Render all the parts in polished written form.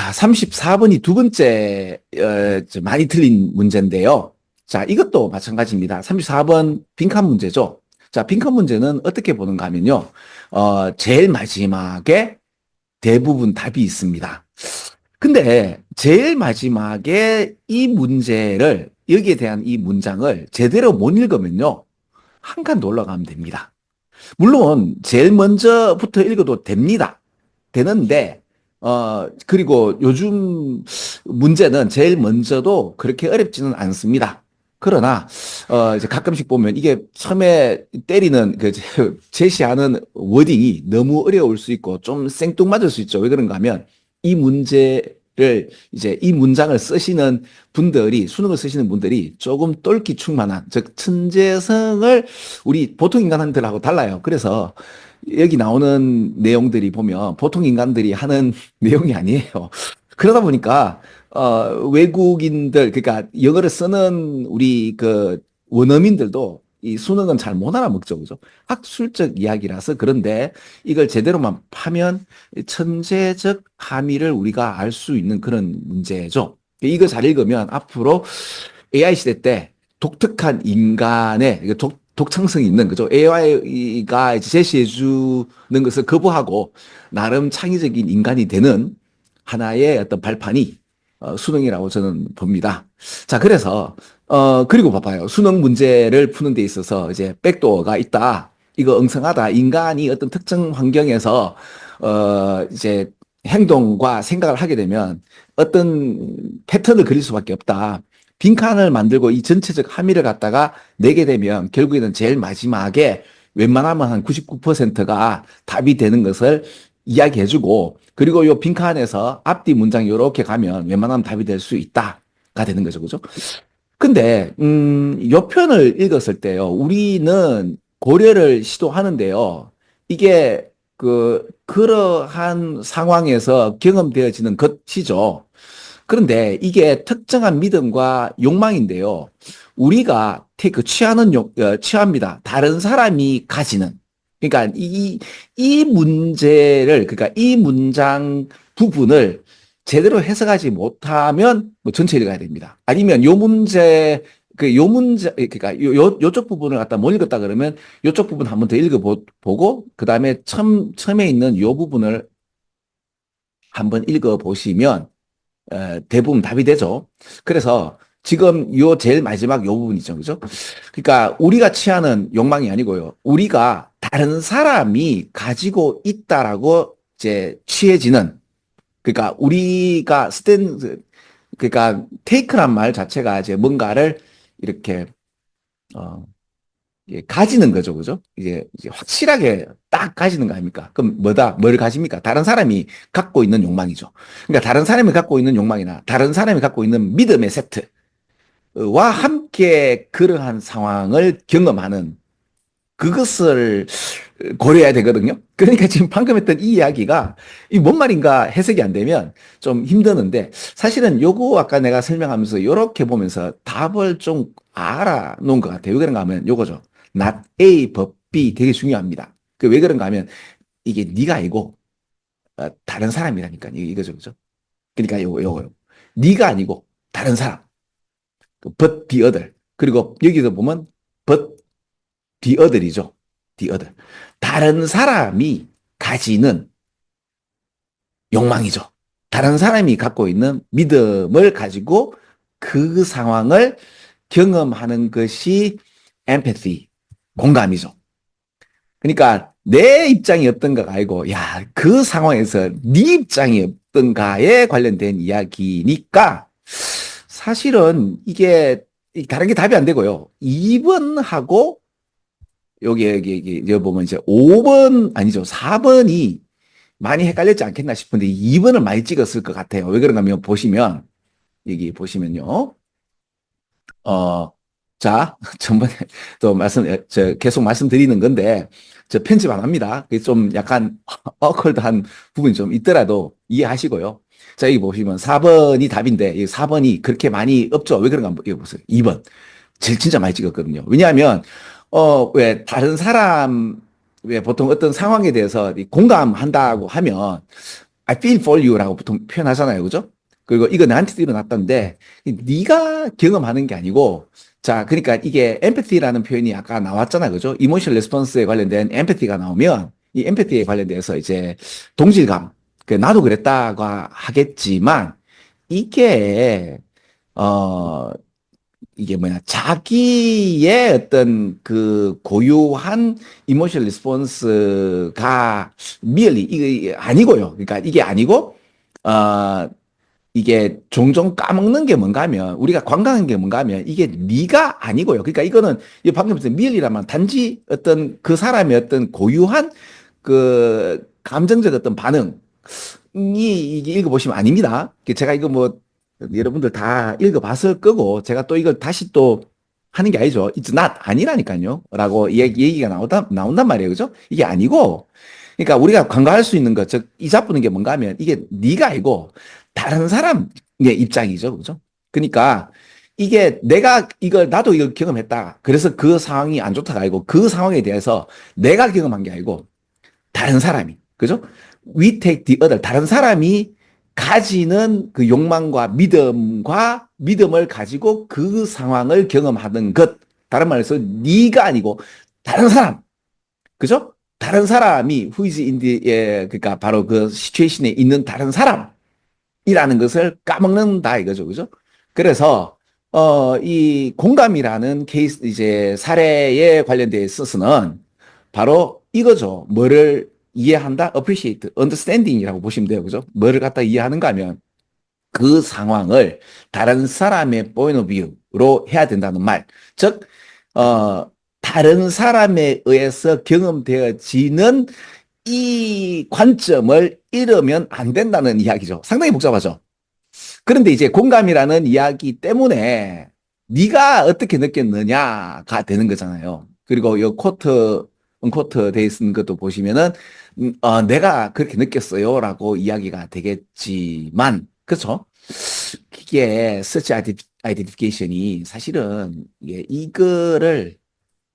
자, 34번이 두 번째, 많이 틀린 문제인데요. 자, 이것도 마찬가지입니다. 34번 빈칸 문제죠. 자, 빈칸 문제는 어떻게 보는가 하면요. 제일 마지막에 대부분 답이 있습니다. 근데 제일 마지막에 이 문제를, 여기에 대한 이 문장을 제대로 못 읽으면요. 한 칸 더 올라가면 됩니다. 물론, 제일 먼저부터 읽어도 됩니다. 되는데, 그리고 요즘 문제는 제일 먼저도 그렇게 어렵지는 않습니다. 그러나, 이제 가끔씩 보면 이게 처음에 때리는, 제시하는 워딩이 너무 어려울 수 있고 좀 생뚱맞을 수 있죠. 왜 그런가 하면 이 문제를, 이제 이 문장을 쓰시는 분들이, 수능을 쓰시는 분들이 조금 똘끼 충만한, 즉, 천재성을 우리 보통 인간들하고 달라요. 그래서 여기 나오는 내용들이 보면 보통 인간들이 하는 내용이 아니에요. 그러다 보니까 외국인들 그러니까 영어를 쓰는 우리 그 원어민들도 이 수능은 잘 못 알아먹죠, 그죠? 학술적 이야기라서 그런데 이걸 제대로만 파면 천재적 함의를 우리가 알 수 있는 그런 문제죠. 이거 잘 읽으면 앞으로 AI 시대 때 독특한 인간의 독창성이 있는 거죠. AI가 제시해 주는 것을 거부하고 나름 창의적인 인간이 되는 하나의 어떤 발판이 수능이라고 저는 봅니다. 자, 그래서 그리고 봐봐요. 수능 문제를 푸는 데 있어서 이제 백도어가 있다. 이거 엉성하다. 인간이 어떤 특정 환경에서 이제 행동과 생각을 하게 되면 어떤 패턴을 그릴 수밖에 없다. 빈칸을 만들고 이 전체적 함의를 갖다가 내게 되면 결국에는 제일 마지막에 웬만하면 한 99%가 답이 되는 것을 이야기해주고 그리고 요 빈칸에서 앞뒤 문장 요렇게 가면 웬만하면 답이 될 수 있다가 되는 거죠. 그죠? 근데 요 편을 읽었을 때요. 우리는 고려를 시도하는데요. 이게 그러한 상황에서 경험되어지는 것이죠. 그런데 이게 특정한 믿음과 욕망인데요. 우리가 취하는 취합니다. 다른 사람이 가지는. 그러니까 이 문제를, 그러니까 이 문장 부분을 제대로 해석하지 못하면 뭐 전체 읽어야 됩니다. 아니면 요 문제, 그러니까 요쪽 부분을 갖다 못 읽었다 그러면 요쪽 부분 한 번 더 읽어보고, 그 다음에 처음에 있는 요 부분을 한번 읽어보시면 대부분 답이 되죠. 그래서 지금 요 제일 마지막 요 부분 있죠. 그죠? 그러니까 우리가 취하는 욕망이 아니고요. 우리가 다른 사람이 가지고 있다라고 이제 취해지는 그러니까 우리가 그러니까 테이크란 말 자체가 이제 뭔가를 이렇게 어 가지는 거죠. 그죠? 이제 확실하게 딱 가지는 거 아닙니까? 그럼 뭐다? 뭘 가집니까? 다른 사람이 갖고 있는 욕망이죠. 그러니까 다른 사람이 갖고 있는 욕망이나 다른 사람이 갖고 있는 믿음의 세트와 함께 그러한 상황을 경험하는 그것을 고려해야 되거든요. 그러니까 지금 방금 했던 이 이야기가 이 뭔 말인가 해석이 안 되면 좀 힘드는데 사실은 요거 아까 내가 설명하면서 요렇게 보면서 답을 좀 알아놓은 것 같아요. 왜 그런가 하면 요거죠. not A but B 되게 중요합니다. 그 왜 그런가 하면 이게 네가 아니고 다른 사람이라니까 이거죠. 그죠? 그러니까 요거요. 네가 아니고 다른 사람. 그 but the other. 그리고 여기서 보면 but the other이죠. the other. 다른 사람이 가지는 욕망이죠. 다른 사람이 갖고 있는 믿음을 가지고 그 상황을 경험하는 것이 empathy, 공감이죠. 그러니까 내 입장이 어떤가가 아니고 야, 그 상황에서 네 입장이 어떤가에 관련된 이야기니까 사실은 이게 다른 게 답이 안 되고요. 2번하고 여기 보면 이제 5번 아니죠. 4번이 많이 헷갈렸지 않겠나 싶은데 2번을 많이 찍었을 것 같아요. 왜 그런가 하면 보시면 여기 보시면요. 어, 자, 전번에 또 계속 말씀드리는 건데, 저 편집 안 합니다. 그게 좀 약간 어컬드한 부분이 좀 있더라도 이해하시고요. 자, 여기 보시면 4번이 답인데, 이 4번이 그렇게 많이 없죠. 왜 그런가 한번 이거 보세요. 2번. 제일 진짜 많이 찍었거든요. 왜냐하면, 왜 다른 사람, 왜 보통 어떤 상황에 대해서 공감한다고 하면, I feel for you라고 보통 표현하잖아요. 그죠? 그리고 이거 나한테도 일어났던데, 네가 경험하는 게 아니고, 자, 그러니까 이게 empathy라는 표현이 아까 나왔잖아요. 그죠? emotional response에 관련된 empathy가 나오면, 이 empathy에 관련돼서 이제 동질감, 그 나도 그랬다고 하겠지만, 이게, 어, 이게 뭐냐, 자기의 어떤 그 고유한 이모tional 리스폰스가 merely 이게 아니고요. 그러니까 이게 아니고, 어, 이게 종종 까먹는 게 뭔가 하면, 우리가 관광한 게 뭔가 하면, 이게 네가 아니고요. 그러니까 이거는, 이 방금 무슨 merely라면 단지 어떤 그 사람의 어떤 고유한 그 감정적 어떤 반응이 이게 읽어보시면 아닙니다. 제가 이거 뭐 여러분들 다 읽어봤을 거고 제가 또 이걸 다시 또 하는 게 아니죠. It's not 아니라니까요. 라고 얘기가 나온단 말이에요. 그죠? 이게 아니고 그러니까 우리가 관가할 수 있는 것, 즉 이 잡는 게 뭔가 하면 이게 네가 아니고 다른 사람의 입장이죠. 그죠? 그러니까 이게 내가 이걸 나도 이걸 경험했다. 그래서 그 상황이 안 좋다가 아니고 그 상황에 대해서 내가 경험한 게 아니고 다른 사람이, 그죠? We take the other. 다른 사람이 가지는 그 욕망과 믿음을 가지고 그 상황을 경험하는 것. 다른 말해서 네가 아니고 다른 사람, 그죠? 다른 사람이 who is in the, 그러니까 바로 그 시츄에이션에 있는 다른 사람이라는 것을 까먹는다 이거죠, 그죠? 그래서 이 공감이라는 케이스 이제 사례에 관련돼 있어서는 바로 이거죠. 뭐를 이해한다? appreciate, understanding이라고 보시면 돼요. 그죠? 뭐를 갖다 이해하는가 하면 그 상황을 다른 사람의 point of view로 해야 된다는 말. 즉, 다른 사람에 의해서 경험되어지는 이 관점을 잃으면 안 된다는 이야기죠. 상당히 복잡하죠. 그런데 이제 공감이라는 이야기 때문에 네가 어떻게 느꼈느냐가 되는 거잖아요. 그리고 이 코트, 언코트 돼 있는 것도 보시면은 내가 그렇게 느꼈어요라고 이야기가 되겠지만, 그렇죠? 이게 search identification이 사실은 이게 이거를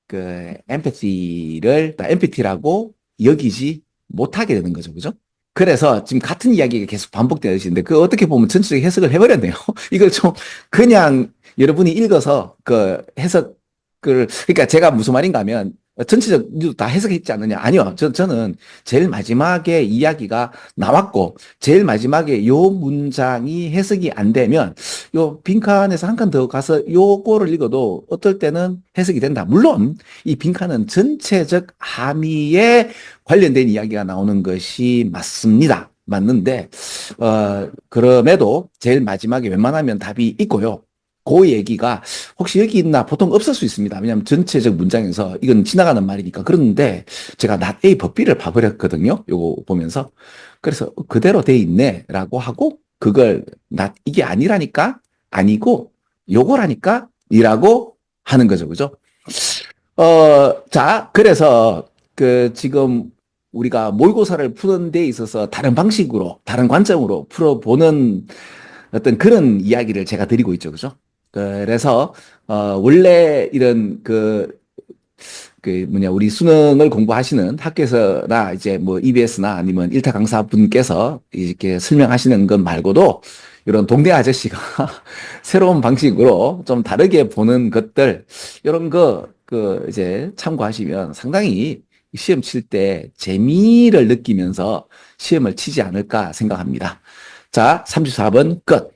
그 empathy라고 여기지 못하게 되는 거죠, 그죠? 그래서 지금 같은 이야기가 계속 반복되어지는데 그 어떻게 보면 전체적인 해석을 해버렸네요. 이걸 좀 그냥 여러분이 읽어서 그 해석을 그러니까 제가 무슨 말인가 하면 전체적으로 다 해석했지 않느냐? 아니요. 저는 제일 마지막에 이야기가 나왔고 제일 마지막에 요 문장이 해석이 안 되면 요 빈칸에서 한 칸 더 가서 요거를 읽어도 어떨 때는 해석이 된다. 물론 이 빈칸은 전체적 함의에 관련된 이야기가 나오는 것이 맞습니다. 맞는데 그럼에도 제일 마지막에 웬만하면 답이 있고요. 그 얘기가 혹시 여기 있나 보통 없을 수 있습니다. 왜냐하면 전체적 문장에서 이건 지나가는 말이니까. 그런데 제가 not A but B를 봐버렸거든요. 요거 보면서. 그래서 그대로 돼 있네 라고 하고 그걸 not 이게 아니라니까 아니고 요거라니까 이라고 하는 거죠. 그죠? 자, 그래서 그 지금 우리가 모의고사를 푸는 데 있어서 다른 방식으로, 다른 관점으로 풀어보는 어떤 그런 이야기를 제가 드리고 있죠. 그죠? 그래서, 원래 이런 우리 수능을 공부하시는 학교에서나 이제 뭐 EBS나 아니면 일타 강사분께서 이렇게 설명하시는 것 말고도 이런 동네 아저씨가 새로운 방식으로 좀 다르게 보는 것들, 이런 이제 참고하시면 상당히 시험 칠 때 재미를 느끼면서 시험을 치지 않을까 생각합니다. 자, 34번 끝.